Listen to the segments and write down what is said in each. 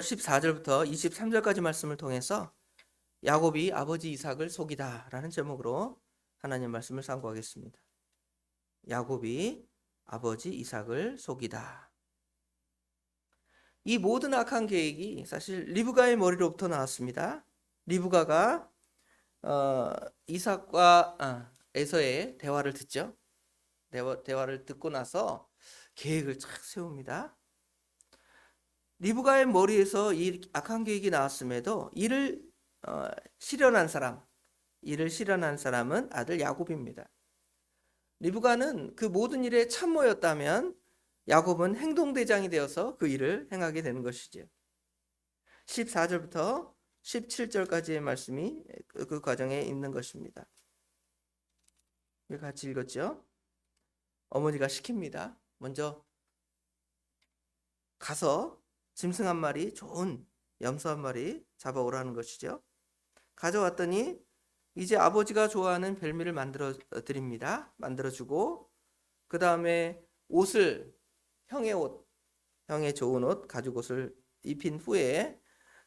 14절부터 23절까지 말씀을 통해서 야곱이 아버지 이삭을 속이다 라는 제목으로 하나님 말씀을 상고하겠습니다. 야곱이 아버지 이삭을 속이다. 이 모든 악한 계획이 사실 리브가의 머리로부터 나왔습니다. 리브가가 이삭과 에서의 대화를 듣죠. 대화를 듣고 나서 계획을 착 세웁니다. 리브가의 머리에서 이 악한 계획이 나왔음에도 이를 실현한 사람은 아들 야곱입니다. 리브가는 그 모든 일에 참모였다면 야곱은 행동대장이 되어서 그 일을 행하게 되는 것이죠. 14절부터 17절까지의 말씀이 그 과정에 있는 것입니다. 같이 읽었죠? 어머니가 시킵니다. 먼저 가서 짐승 한 마리, 좋은 염소 한 마리 잡아오라는 것이죠. 가져왔더니 이제 아버지가 좋아하는 별미를 만들어 드립니다. 만들어 주고 그 다음에 옷을 형의 좋은 옷, 가죽 옷을 입힌 후에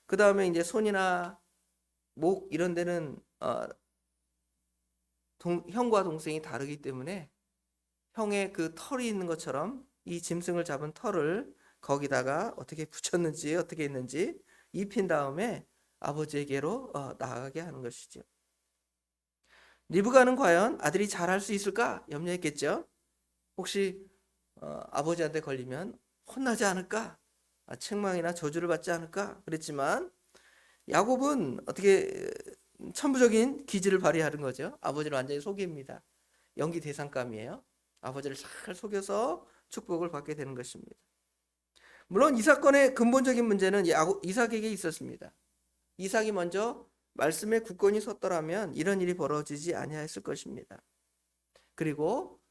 그 다음에 이제 손이나 목 이런 데는 형과 동생이 다르기 때문에 형의 그 털이 있는 것처럼 이 짐승을 잡은 털을 거기다가 어떻게 붙였는지 어떻게 했는지 입힌 다음에 아버지에게로 나아가게 하는 것이죠. 리브가는 과연 아들이 잘할 수 있을까 염려했겠죠. 혹시 아버지한테 걸리면 혼나지 않을까, 책망이나 저주를 받지 않을까 그랬지만 야곱은 어떻게 천부적인 기질을 발휘하는 거죠. 아버지를 완전히 속입니다. 연기 대상감이에요. 아버지를 잘 속여서 축복을 받게 되는 것입니다. 물론 이 사건의 근본적인 문제는 이삭에게 있었습니다. 이삭이 먼저 말씀에 굳건히 섰더라면 이런 일이 벌어지지 아니하였을 것입니다. 그리고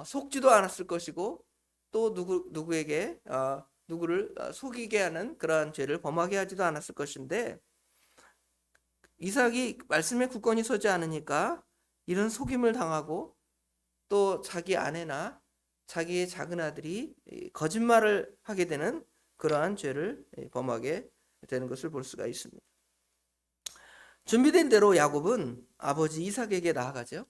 속지도 않았을 것이고 또 누구를 속이게 하는 그러한 죄를 범하게 하지도 않았을 것인데 이삭이 말씀에 굳건히 서지 않으니까 이런 속임을 당하고 또 자기 아내나 자기의 작은 아들이 거짓말을 하게 되는 그러한 죄를 범하게 되는 것을 볼 수가 있습니다. 준비된 대로 야곱은 아버지 이삭에게 나아가죠.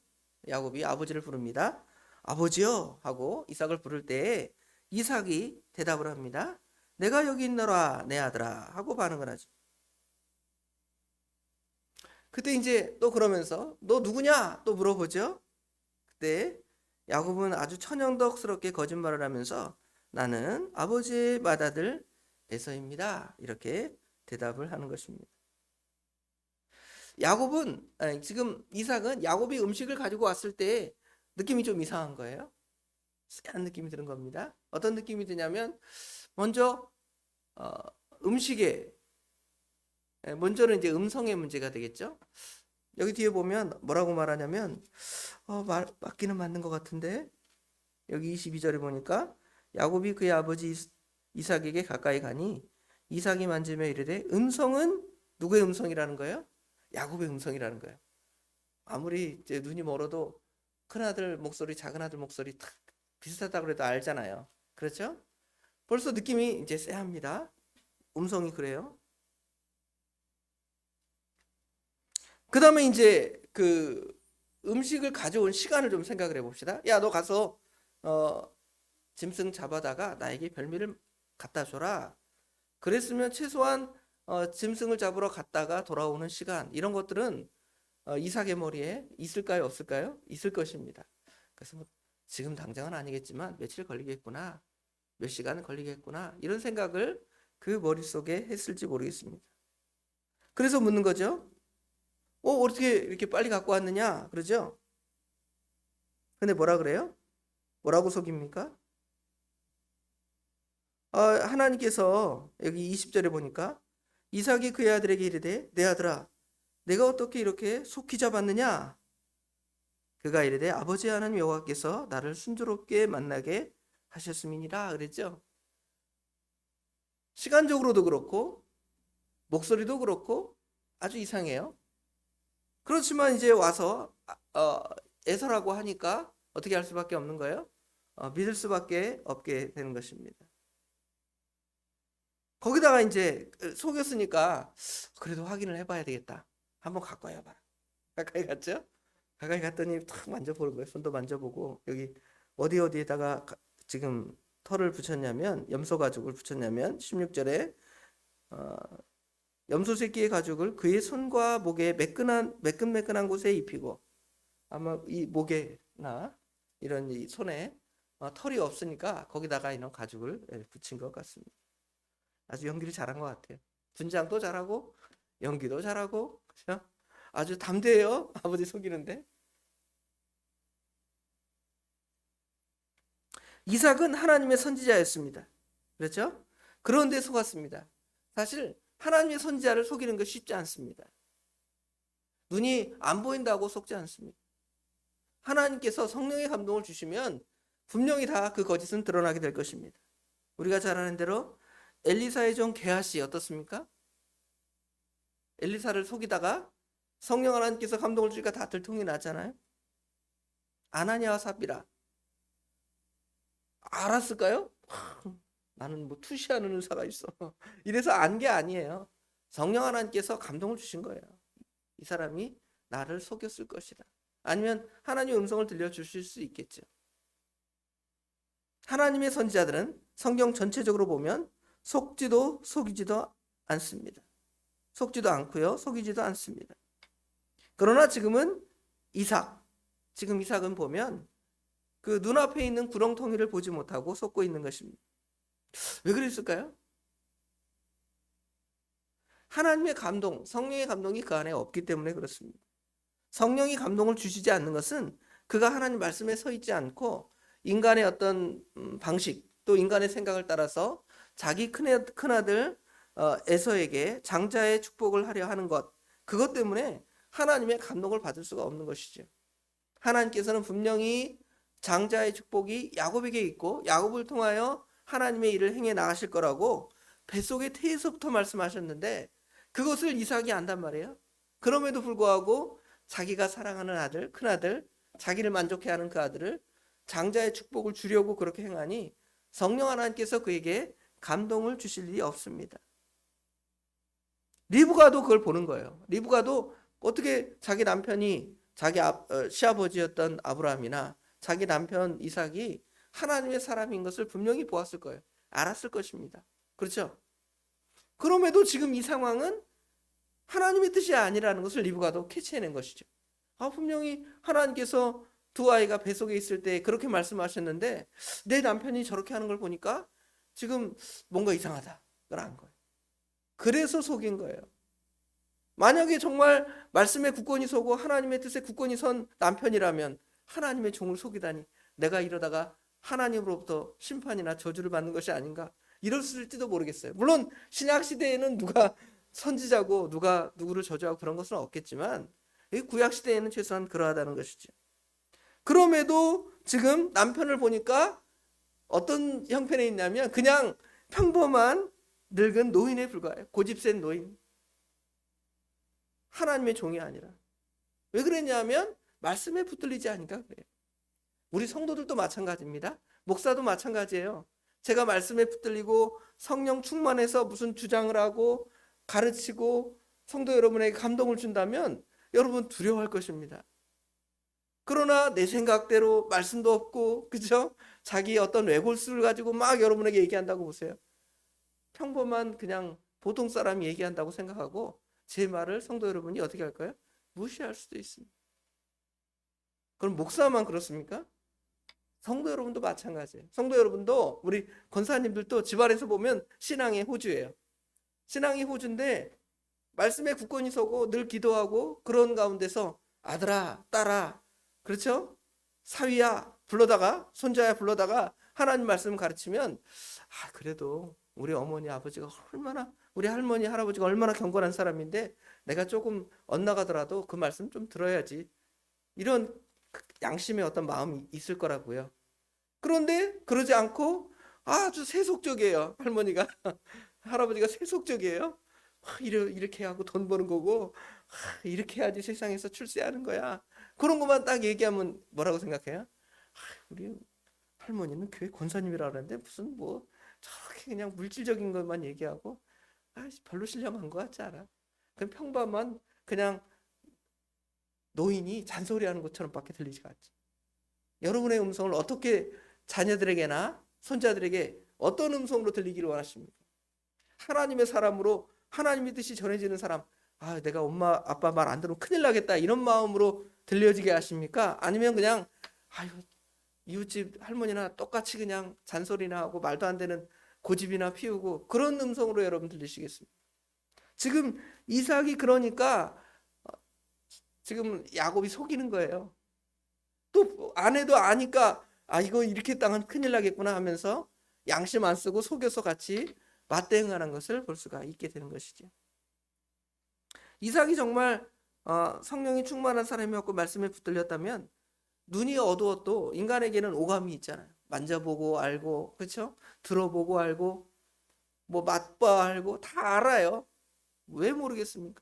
야곱이 아버지를 부릅니다. 아버지요 하고 이삭을 부를 때에 이삭이 대답을 합니다. 내가 여기 있노라 내 아들아 하고 반응을 하죠. 그때 이제 또 그러면서 너 누구냐 또 물어보죠. 그때 야곱은 아주 천연덕스럽게 거짓말을 하면서 나는 아버지의 맏아들 에서입니다. 이렇게 대답을 하는 것입니다. 지금 이삭은 야곱이 음식을 가지고 왔을 때 느낌이 좀 이상한 거예요. 쎄한 느낌이 드는 겁니다. 어떤 느낌이 드냐면 먼저는 이제 음성의 문제가 되겠죠. 여기 뒤에 보면 뭐라고 말하냐면 맞기는 맞는 것 같은데 여기 22절에 보니까 야곱이 그의 아버지 이삭에게 가까이 가니 이삭이 만지며 이르되 음성은 누구의 음성이라는 거예요? 야곱의 음성이라는 거예요. 아무리 이제 눈이 멀어도 큰아들 목소리 작은아들 목소리 딱 비슷하다고 해도 알잖아요. 그렇죠? 벌써 느낌이 이제 쎄합니다. 음성이 그래요. 그 다음에 이제 그 음식을 가져온 시간을 좀 생각을 해봅시다. 야, 너 가서 짐승 잡아다가 나에게 별미를 갖다 줘라. 그랬으면 최소한 짐승을 잡으러 갔다가 돌아오는 시간 이런 것들은 이삭의 머리에 있을까요, 없을까요? 있을 것입니다. 그래서 뭐 지금 당장은 아니겠지만 며칠 걸리겠구나, 몇 시간 걸리겠구나 이런 생각을 그 머릿속에 했을지 모르겠습니다. 그래서 묻는 거죠. 어떻게 이렇게 빨리 갖고 왔느냐? 그러죠? 근데 뭐라 그래요? 뭐라고 속입니까? 하나님께서 여기 20절에 보니까 이삭이 그의 아들에게 이르되 내 아들아 내가 어떻게 이렇게 속히 잡았느냐? 그가 이르되 아버지 하나님 여호와께서 나를 순조롭게 만나게 하셨음이니라 그랬죠. 시간적으로도 그렇고 목소리도 그렇고 아주 이상해요. 그렇지만 이제 와서 에서라고 하니까 어떻게 할 수밖에 없는 거예요? 믿을 수밖에 없게 되는 것입니다. 거기다가 이제 속였으니까 그래도 확인을 해봐야 되겠다. 한번 가까이 와봐. 가까이 갔죠? 가까이 갔더니 탁 만져보는 거예요. 손도 만져보고 여기 어디에다가 지금 털을 붙였냐면 염소 가죽을 붙였냐면 16절에 염소 새끼의 가죽을 그의 손과 목에 매끈매끈한 곳에 입히고 아마 이 목에나 이런 이 손에 털이 없으니까 거기다가 이런 가죽을 붙인 것 같습니다. 아주 연기를 잘한 것 같아요. 분장도 잘하고 연기도 잘하고 그렇죠? 아주 담대해요. 아버지 속이는데. 이삭은 하나님의 선지자였습니다. 그렇죠? 그런데 속았습니다. 사실 하나님의 선지자를 속이는 거 쉽지 않습니다. 눈이 안 보인다고 속지 않습니다. 하나님께서 성령의 감동을 주시면 분명히 다 그 거짓은 드러나게 될 것입니다. 우리가 잘 아는 대로 엘리사의 종 게하시 어떻습니까? 엘리사를 속이다가 성령 하나님께서 감동을 주니까 다 들통이 나잖아요. 아나니아와 삽비라 알았을까요? 나는 뭐 투시하는 의사가 있어. 이래서 안 게 아니에요. 성령 하나님께서 감동을 주신 거예요. 이 사람이 나를 속였을 것이다. 아니면 하나님의 음성을 들려주실 수 있겠죠. 하나님의 선지자들은 성경 전체적으로 보면 속지도 속이지도 않습니다. 속지도 않고요. 속이지도 않습니다. 그러나 지금 이삭은 보면 그 눈앞에 있는 구렁텅이를 보지 못하고 속고 있는 것입니다. 왜 그랬을까요? 하나님의 감동, 성령의 감동이 그 안에 없기 때문에 그렇습니다. 성령이 감동을 주시지 않는 것은 그가 하나님 말씀에 서 있지 않고 인간의 어떤 방식 또 인간의 생각을 따라서 자기 큰아들 에서에게 장자의 축복을 하려 하는 것, 그것 때문에 하나님의 감동을 받을 수가 없는 것이죠. 하나님께서는 분명히 장자의 축복이 야곱에게 있고 야곱을 통하여 하나님의 일을 행해 나가실 거라고 뱃속의 태에서부터 말씀하셨는데 그것을 이삭이 안단 말이에요. 그럼에도 불구하고 자기가 사랑하는 아들, 큰아들, 자기를 만족해 하는 그 아들을 장자의 축복을 주려고 그렇게 행하니 성령 하나님께서 그에게 감동을 주실 일이 없습니다. 리브가도 그걸 보는 거예요. 리브가도 어떻게 자기 남편이 자기 시아버지였던 아브라함이나 자기 남편 이삭이 하나님의 사람인 것을 분명히 보았을 거예요. 알았을 것입니다. 그렇죠? 그럼에도 지금 이 상황은 하나님의 뜻이 아니라는 것을 리브가도 캐치해낸 것이죠. 분명히 하나님께서 두 아이가 뱃속에 있을 때 그렇게 말씀하셨는데 내 남편이 저렇게 하는 걸 보니까 지금 뭔가 이상하다. 그걸 안 거예요. 그래서 속인 거예요. 만약에 정말 말씀에 굳건히 서고 하나님의 뜻에 굳건히 선 남편이라면 하나님의 종을 속이다니 내가 이러다가 하나님으로부터 심판이나 저주를 받는 것이 아닌가 이랬을지도 모르겠어요. 물론 신약 시대에는 누가 선지자고 누가 누구를 저주하고 그런 것은 없겠지만 구약 시대에는 최소한 그러하다는 것이죠. 그럼에도 지금 남편을 보니까 어떤 형편에 있냐면 그냥 평범한 늙은 노인에 불과해요. 고집센 노인. 하나님의 종이 아니라. 왜 그랬냐면 말씀에 붙들리지 않으니까 그래요. 우리 성도들도 마찬가지입니다. 목사도 마찬가지예요. 제가 말씀에 붙들리고 성령 충만해서 무슨 주장을 하고 가르치고 성도 여러분에게 감동을 준다면 여러분 두려워할 것입니다. 그러나 내 생각대로 말씀도 없고 그죠? 자기 어떤 외골수를 가지고 막 여러분에게 얘기한다고 보세요. 평범한 그냥 보통 사람이 얘기한다고 생각하고 제 말을 성도 여러분이 어떻게 할까요? 무시할 수도 있습니다. 그럼 목사만 그렇습니까? 성도 여러분도 마찬가지예요. 성도 여러분도 우리 권사님들도 집안에서 보면 신앙의 호주예요. 신앙의 호주인데 말씀에 굳건히 서고 늘 기도하고 그런 가운데서 아들아 딸아 그렇죠? 사위야 불러다가 손자야 불러다가 하나님 말씀 가르치면 그래도 우리 어머니 아버지가 얼마나 우리 할머니 할아버지가 얼마나 경건한 사람인데 내가 조금 엇나가더라도 그 말씀 좀 들어야지 이런 양심의 어떤 마음이 있을 거라고요. 그런데 그러지 않고 아주 세속적이에요. 할머니가 할아버지가 세속적이에요. 이렇게 하고 돈 버는 거고 이렇게 해야지 세상에서 출세하는 거야. 그런 것만 딱 얘기하면 뭐라고 생각해요? 우리 할머니는 교회 권사님이라 그러는데 무슨 뭐 저렇게 그냥 물질적인 것만 얘기하고 별로 신령한 것 같지 않아. 그냥 평범한 그냥 노인이 잔소리하는 것처럼밖에 들리지가 않지. 여러분의 음성을 어떻게 자녀들에게나 손자들에게 어떤 음성으로 들리기를 원하십니까? 하나님의 사람으로 하나님의 뜻이 전해지는 사람, 내가 엄마 아빠 말 안 들으면 큰일 나겠다 이런 마음으로 들려지게 하십니까? 아니면 그냥 아유 이웃집 할머니나 똑같이 그냥 잔소리나 하고 말도 안 되는 고집이나 피우고 그런 음성으로 여러분 들리시겠습니까? 지금 이삭이 그러니까 지금 야곱이 속이는 거예요. 또 아내도 아니까 이거 이렇게 당하면 큰일 나겠구나 하면서 양심 안 쓰고 속여서 같이 맞대응하는 것을 볼 수가 있게 되는 것이죠. 이삭이 정말 성령이 충만한 사람이었고 말씀에 붙들렸다면 눈이 어두워도 인간에게는 오감이 있잖아요. 만져보고 알고, 그렇죠? 들어보고 알고, 뭐 맛봐 알고 다 알아요. 왜 모르겠습니까?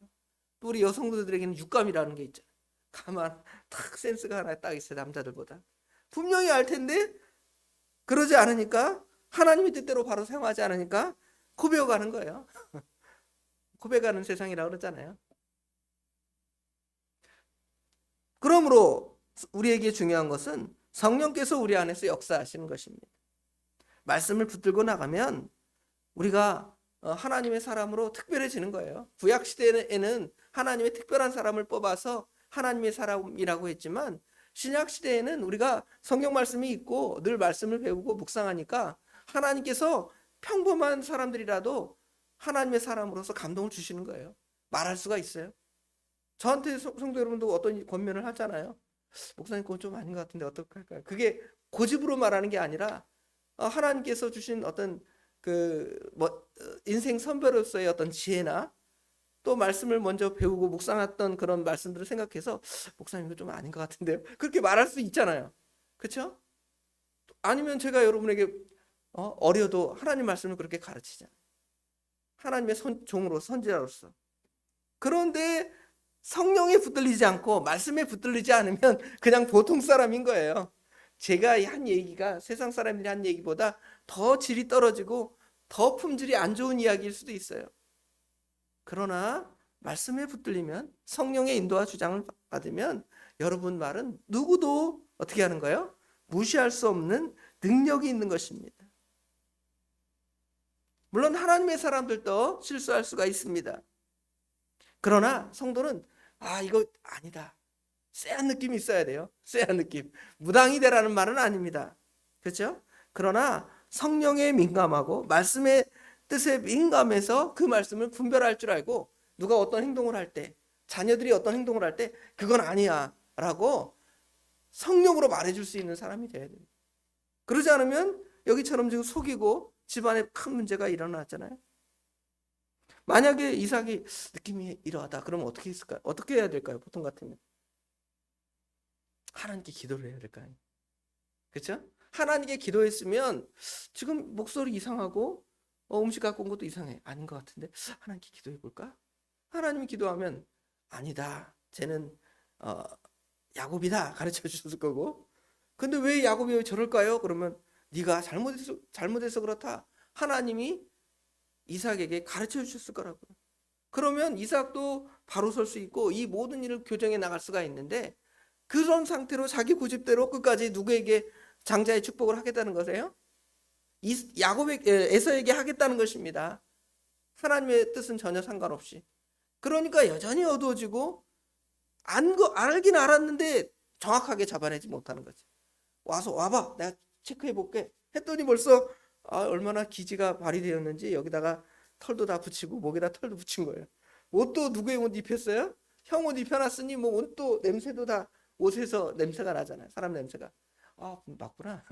또 우리 여성들에게는 육감이라는 게 있잖아요. 가만 딱 센스가 하나 딱 있어요. 남자들보다 분명히 알 텐데 그러지 않으니까 하나님의 뜻대로 바로 사용하지 않으니까 고백하는 거예요. 고백하는 세상이라고 그러잖아요. 그러므로 우리에게 중요한 것은 성령께서 우리 안에서 역사하시는 것입니다. 말씀을 붙들고 나가면 우리가 하나님의 사람으로 특별해지는 거예요. 구약 시대에는 하나님의 특별한 사람을 뽑아서 하나님의 사람이라고 했지만 신약 시대에는 우리가 성경 말씀이 있고 늘 말씀을 배우고 묵상하니까 하나님께서 평범한 사람들이라도 하나님의 사람으로서 감동을 주시는 거예요. 말할 수가 있어요. 저한테 성도 여러분도 어떤 권면을 하잖아요. 목사님 그건 좀 아닌 것 같은데 어떻게 할까요? 그게 고집으로 말하는 게 아니라 하나님께서 주신 어떤 인생 선배로서의 어떤 지혜나 또 말씀을 먼저 배우고 묵상했던 그런 말씀들을 생각해서 목사님 이거 좀 아닌 것 같은데요. 그렇게 말할 수 있잖아요. 그렇죠? 아니면 제가 여러분에게 어려도 하나님 말씀을 그렇게 가르치잖아요. 하나님의 종으로 선지자로서. 그런데 성령에 붙들리지 않고 말씀에 붙들리지 않으면 그냥 보통 사람인 거예요. 제가 한 얘기가 세상 사람들이 한 얘기보다 더 질이 떨어지고 더 품질이 안 좋은 이야기일 수도 있어요. 그러나 말씀에 붙들리면 성령의 인도와 주장을 받으면 여러분 말은 누구도 어떻게 하는 거예요? 무시할 수 없는 능력이 있는 것입니다. 물론 하나님의 사람들도 실수할 수가 있습니다. 그러나 성도는 이거 아니다. 쎄한 느낌이 있어야 돼요. 쎄한 느낌. 무당이 되라는 말은 아닙니다. 그렇죠? 그러나 성령에 민감하고 말씀의 뜻에 민감해서 그 말씀을 분별할 줄 알고 누가 어떤 행동을 할 때, 자녀들이 어떤 행동을 할 때 그건 아니야 라고 성령으로 말해줄 수 있는 사람이 돼야 됩니다. 그러지 않으면 여기처럼 지금 속이고 집안에 큰 문제가 일어났잖아요. 만약에 이삭이 느낌이 이러하다 그러면 어떻게 했을까요? 어떻게 해야 될까요? 보통 같으면 하나님께 기도를 해야 될까요? 그렇죠? 하나님께 기도했으면 지금 목소리 이상하고 음식 갖고 온 것도 이상해. 아닌 것 같은데 하나님께 기도해 볼까? 하나님이 기도하면 아니다. 쟤는 야곱이다 가르쳐 주셨을 거고. 근데 왜 야곱이 저럴까요? 그러면 네가 잘못해서 그렇다. 하나님이 이삭에게 가르쳐 주셨을 거라고. 그러면 이삭도 바로 설 수 있고 이 모든 일을 교정해 나갈 수가 있는데 그런 상태로 자기 고집대로 끝까지 누구에게 장자의 축복을 하겠다는 거세요? 에서에게 하겠다는 것입니다. 하나님의 뜻은 전혀 상관없이. 그러니까 여전히 어두워지고 알긴 알았는데 정확하게 잡아내지 못하는 거지. 와봐 내가 체크해 볼게 했더니 벌써 얼마나 기지가 발휘되었는지 여기다가 털도 다 붙이고 목에다 털도 붙인 거예요. 옷도 누구의 옷 입혔어요? 형 옷 입혀놨으니 뭐 옷도 냄새도 다 옷에서 냄새가 나잖아요. 사람 냄새가. 맞구나.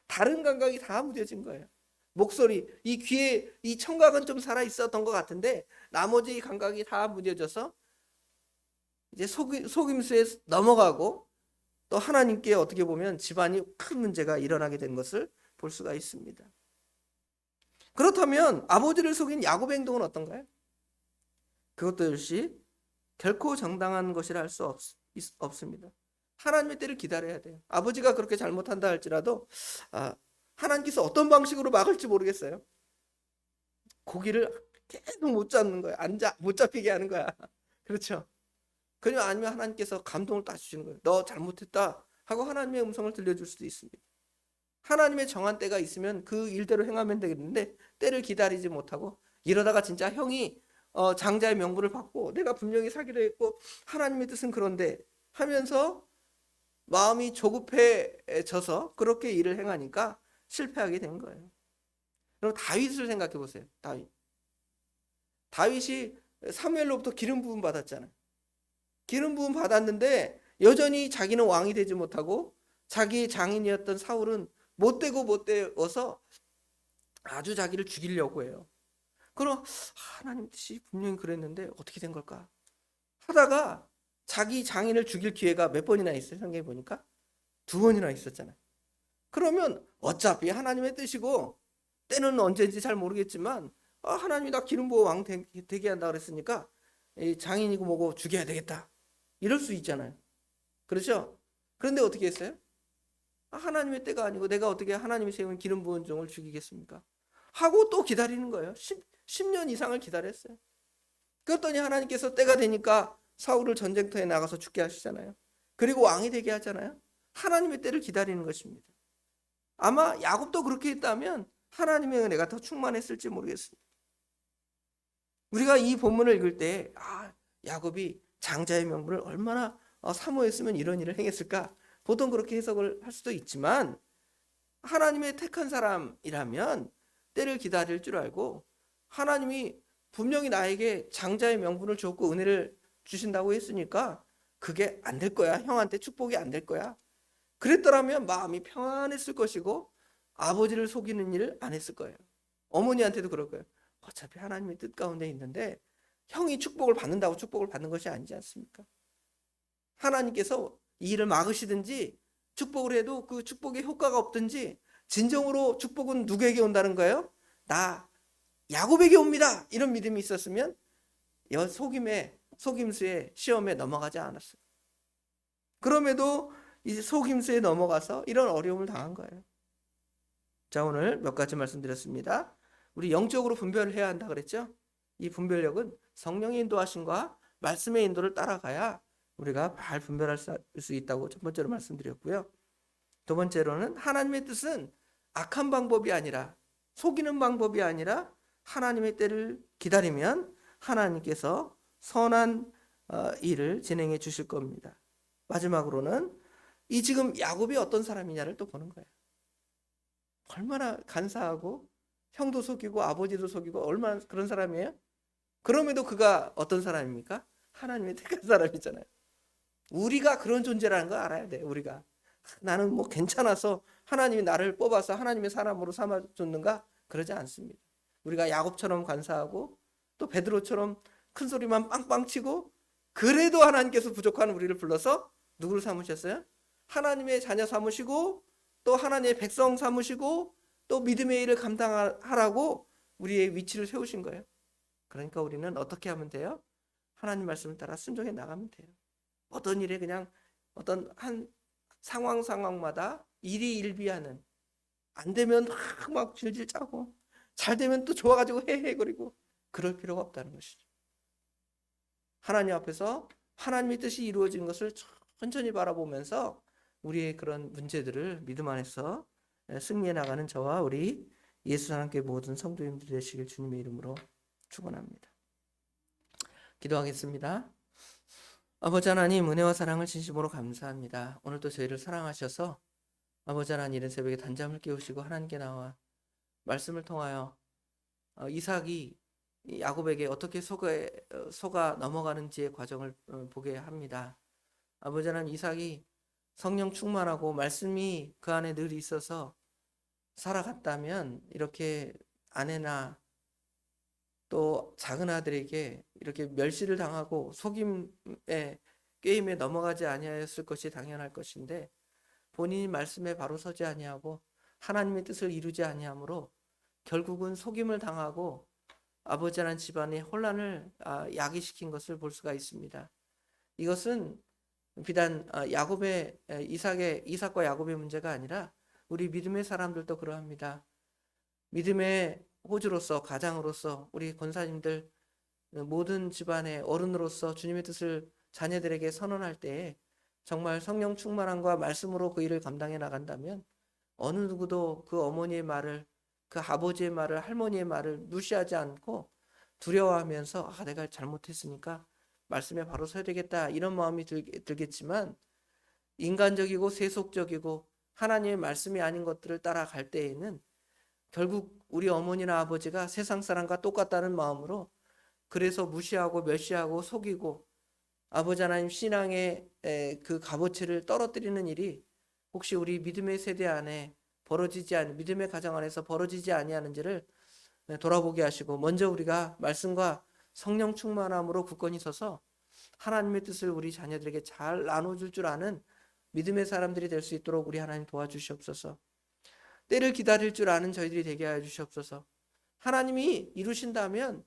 다른 감각이 다 무뎌진 거예요. 목소리, 이 귀에 이 청각은 좀 살아 있었던 것 같은데 나머지 감각이 다 무뎌져서 이제 속임수에 넘어가고 또 하나님께 어떻게 보면 집안이 큰 문제가 일어나게 된 것을 볼 수가 있습니다. 그렇다면 아버지를 속인 야곱의 행동은 어떤가요? 그것도 역시 결코 정당한 것이라 할 수 없습니다. 하나님의 때를 기다려야 돼요. 아버지가 그렇게 잘못한다 할지라도 하나님께서 어떤 방식으로 막을지 모르겠어요. 고기를 계속 못 잡는 거야. 못 잡히게 하는 거야. 그렇죠? 그냥 아니면 하나님께서 감동을 딱 주시는 거예요. 너 잘못했다 하고 하나님의 음성을 들려줄 수도 있습니다. 하나님의 정한 때가 있으면 그 일대로 행하면 되겠는데 때를 기다리지 못하고 이러다가 진짜 형이 장자의 명분을 받고 내가 분명히 사기로 했고 하나님의 뜻은 그런데 하면서 마음이 조급해져서 그렇게 일을 행하니까 실패하게 된 거예요. 그럼 다윗을 생각해 보세요. 다윗이 사무엘로부터 기름 부음 받았잖아요. 기름 부음 받았는데 여전히 자기는 왕이 되지 못하고 자기 장인이었던 사울은 못되어서 아주 자기를 죽이려고 해요. 그럼 하나님 뜻이 분명히 그랬는데 어떻게 된 걸까 하다가 자기 장인을 죽일 기회가 몇 번이나 있어요. 성경에 보니까 2번이나 있었잖아요. 그러면 어차피 하나님의 뜻이고 때는 언제인지 잘 모르겠지만 하나님이 나 기름 부어 왕 되게 한다 그랬으니까 장인이고 뭐고 죽여야 되겠다 이럴 수 있잖아요. 그렇죠? 그런데 어떻게 했어요? 하나님의 때가 아니고 내가 어떻게 하나님이 세운 기름 부은 종을 죽이겠습니까? 하고 또 기다리는 거예요. 10년 이상을 기다렸어요. 그랬더니 하나님께서 때가 되니까 사울을 전쟁터에 나가서 죽게 하시잖아요. 그리고 왕이 되게 하잖아요. 하나님의 때를 기다리는 것입니다. 아마 야곱도 그렇게 했다면 하나님의 은혜가 더 충만했을지 모르겠습니다. 우리가 이 본문을 읽을 때 야곱이 장자의 명분을 얼마나 사모했으면 이런 일을 행했을까? 보통 그렇게 해석을 할 수도 있지만 하나님의 택한 사람이라면 때를 기다릴 줄 알고 하나님이 분명히 나에게 장자의 명분을 줬고 은혜를 주신다고 했으니까 그게 안 될 거야. 형한테 축복이 안 될 거야. 그랬더라면 마음이 평안했을 것이고 아버지를 속이는 일을 안 했을 거예요. 어머니한테도 그럴 거예요. 어차피 하나님의 뜻 가운데 있는데 형이 축복을 받는다고 축복을 받는 것이 아니지 않습니까? 하나님께서 이 일을 막으시든지 축복을 해도 그 축복에 효과가 없든지 진정으로 축복은 누구에게 온다는 거예요? 나 야곱에게 옵니다. 이런 믿음이 있었으면 속임수에 시험에 넘어가지 않았어요. 그럼에도 이 속임수에 넘어가서 이런 어려움을 당한 거예요. 자, 오늘 몇 가지 말씀드렸습니다. 우리 영적으로 분별을 해야 한다 그랬죠? 이 분별력은 성령의 인도하심과 말씀의 인도를 따라가야 우리가 잘 분별할 수 있다고 첫 번째로 말씀드렸고요. 두 번째로는 하나님의 뜻은 악한 방법이 아니라 속이는 방법이 아니라 하나님의 때를 기다리면 하나님께서 선한 일을 진행해 주실 겁니다. 마지막으로는 이 지금 야곱이 어떤 사람이냐를 또 보는 거예요. 얼마나 간사하고 형도 속이고 아버지도 속이고 얼마나 그런 사람이에요? 그럼에도 그가 어떤 사람입니까? 하나님의 택한 사람이잖아요. 우리가 그런 존재라는 거 알아야 돼. 우리가 나는 뭐 괜찮아서 하나님이 나를 뽑아서 하나님의 사람으로 삼아줬는가? 그러지 않습니다. 우리가 야곱처럼 간사하고 또 베드로처럼 큰 소리만 빵빵 치고 그래도 하나님께서 부족한 우리를 불러서 누구를 삼으셨어요? 하나님의 자녀 삼으시고 또 하나님의 백성 삼으시고 또 믿음의 일을 감당하라고 우리의 위치를 세우신 거예요. 그러니까 우리는 어떻게 하면 돼요? 하나님 말씀을 따라 순종해 나가면 돼요. 어떤 일에 그냥 어떤 한 상황마다 일희일비하는 안 되면 막 질질 짜고 잘 되면 또 좋아가지고 헤헤거리고 그럴 필요가 없다는 것이죠. 하나님 앞에서 하나님의 뜻이 이루어지는 것을 천천히 바라보면서 우리의 그런 문제들을 믿음 안에서 승리해 나가는 저와 우리 예수 사랑교회 모든 성도님들 되시길 주님의 이름으로 축원합니다. 기도하겠습니다. 아버지 하나님, 은혜와 사랑을 진심으로 감사합니다. 오늘도 저희를 사랑하셔서 아버지 하나님, 이른 새벽에 단잠을 깨우시고 하나님께 나와 말씀을 통하여 이삭이 야곱에게 어떻게 속아 넘어가는지의 과정을 보게 합니다. 아버지 하나님, 이삭이 성령 충만하고 말씀이 그 안에 늘 있어서 살아갔다면 이렇게 아내나 또 작은 아들에게 이렇게 멸시를 당하고 속임의 게임에 넘어가지 아니하였을 것이 당연할 것인데 본인이 말씀에 바로 서지 아니하고 하나님의 뜻을 이루지 아니하므로 결국은 속임을 당하고 아버지 하나님 집안의 혼란을 야기시킨 것을 볼 수가 있습니다. 이것은 비단 이삭과 야곱의 문제가 아니라 우리 믿음의 사람들도 그러합니다. 믿음의 호주로서, 가장으로서, 우리 권사님들, 모든 집안의 어른으로서 주님의 뜻을 자녀들에게 선언할 때에 정말 성령 충만함과 말씀으로 그 일을 감당해 나간다면 어느 누구도 그 어머니의 말을, 그 아버지의 말을, 할머니의 말을 무시하지 않고 두려워하면서 내가 잘못했으니까 말씀에 바로 서야 되겠다 이런 마음이 들겠지만, 인간적이고 세속적이고 하나님의 말씀이 아닌 것들을 따라갈 때에는 결국 우리 어머니나 아버지가 세상 사람과 똑같다는 마음으로 그래서 무시하고 멸시하고 속이고 아버지 하나님 신앙의 그 값어치를 떨어뜨리는 일이 혹시 우리 믿음의 세대 안에 믿음의 가정 안에서 벌어지지 아니하는지를 돌아보게 하시고, 먼저 우리가 말씀과 성령 충만함으로 굳건히 서서 하나님의 뜻을 우리 자녀들에게 잘 나눠줄 줄 아는 믿음의 사람들이 될 수 있도록 우리 하나님 도와주시옵소서. 때를 기다릴 줄 아는 저희들이 되게 하여 주시옵소서. 하나님이 이루신다면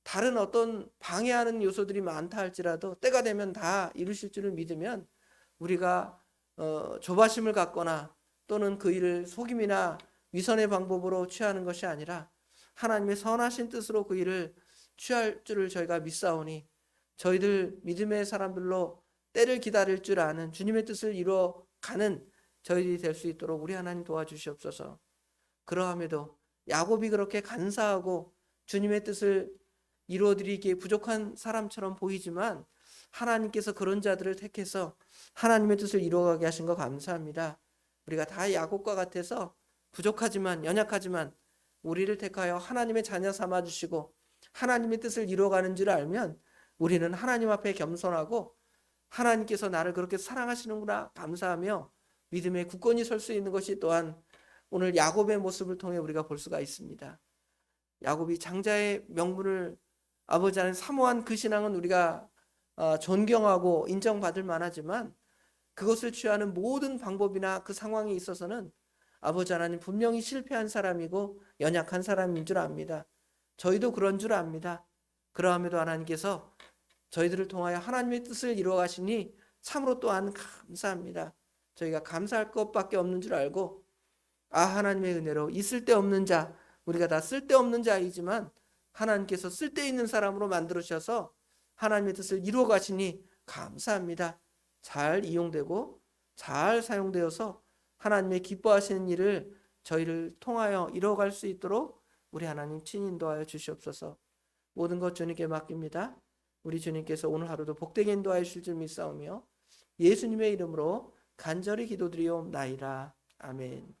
다른 어떤 방해하는 요소들이 많다 할지라도 때가 되면 다 이루실 줄을 믿으면 우리가 조바심을 갖거나 또는 그 일을 속임이나 위선의 방법으로 취하는 것이 아니라 하나님의 선하신 뜻으로 그 일을 취할 줄을 저희가 믿사오니, 저희들 믿음의 사람들로 때를 기다릴 줄 아는 주님의 뜻을 이루어가는 저희들이 될 수 있도록 우리 하나님 도와주시옵소서. 그러함에도 야곱이 그렇게 간사하고 주님의 뜻을 이루어드리기에 부족한 사람처럼 보이지만 하나님께서 그런 자들을 택해서 하나님의 뜻을 이루어가게 하신 거 감사합니다. 우리가 다 야곱과 같아서 부족하지만, 연약하지만 우리를 택하여 하나님의 자녀 삼아주시고 하나님의 뜻을 이루어가는 줄 알면 우리는 하나님 앞에 겸손하고 하나님께서 나를 그렇게 사랑하시는구나 감사하며 믿음에 굳건히 설 수 있는 것이 또한 오늘 야곱의 모습을 통해 우리가 볼 수가 있습니다. 야곱이 장자의 명분을 아버지 하나님 사모한 그 신앙은 우리가 존경하고 인정받을 만하지만, 그것을 취하는 모든 방법이나 그 상황에 있어서는 아버지 하나님 분명히 실패한 사람이고 연약한 사람인 줄 압니다. 저희도 그런 줄 압니다. 그러함에도 하나님께서 저희들을 통하여 하나님의 뜻을 이루어 가시니 참으로 또한 감사합니다. 저희가 감사할 것밖에 없는 줄 알고, 하나님의 은혜로 이 쓸데없는 자, 우리가 다 쓸데없는 자이지만 하나님께서 쓸데있는 사람으로 만들으셔서 하나님의 뜻을 이루어 가시니 감사합니다. 잘 이용되고 잘 사용되어서 하나님의 기뻐하시는 일을 저희를 통하여 이루어갈 수 있도록 우리 하나님 친히 인도하여 주시옵소서. 모든 것 주님께 맡깁니다. 우리 주님께서 오늘 하루도 복되게 인도하여 주실 줄 믿사오며 예수님의 이름으로 간절히 기도드리옵나이다. 아멘.